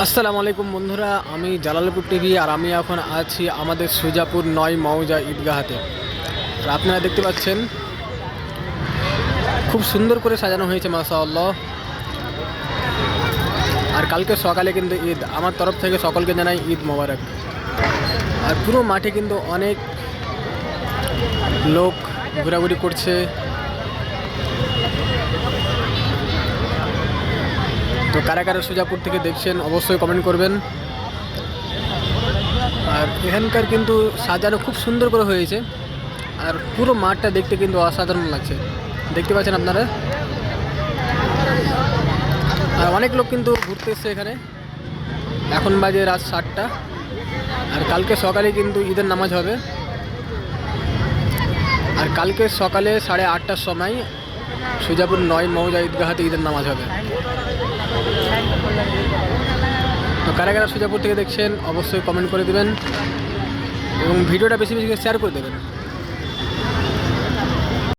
আসসালামু আলাইকুম বন্ধুরা, আমি জালালপুর টিভি আর আমি এখন আছি আমাদের সুজাপুর ৯ মৌজা ঈদগাহাতে। আর আপনারা দেখতে পাচ্ছেন খুব সুন্দর করে সাজানো হয়েছে মাশাআল্লাহ। আর কালকে সকালে কিন্তু ঈদ, আমার তরফ থেকে সকলকে জানাই ঈদ মোবারক। আর পুরো মাঠে কিন্তু অনেক লোক ঘোরাঘুরি করছে। তো কারা কারা সুজাপুর থেকে দেখছেন অবশ্যই কমেন্ট করবেন। আর এখানকার কিন্তু সাজানো খুব সুন্দর করে হয়েছে, আর পুরো মাঠটা দেখতে কিন্তু অসাধারণ লাগছে, দেখতে পাচ্ছেন আপনারা। আর অনেক লোক কিন্তু ঘুরতে এসছে এখানে। এখন বাজে রাত 7টা। আর কালকে সকালে কিন্তু ঈদের নামাজ হবে। আর কালকে সকালে 8:30টার সময় সুজাপুর ৯ মৌজা ঈদগাহাতে ঈদের নামাজ হবে। তো কারা কারা সুজাপুর থেকে দেখছেন অবশ্যই কমেন্ট করে দেবেন এবং ভিডিওটা বেশি বেশি করে শেয়ার করে দেবেন।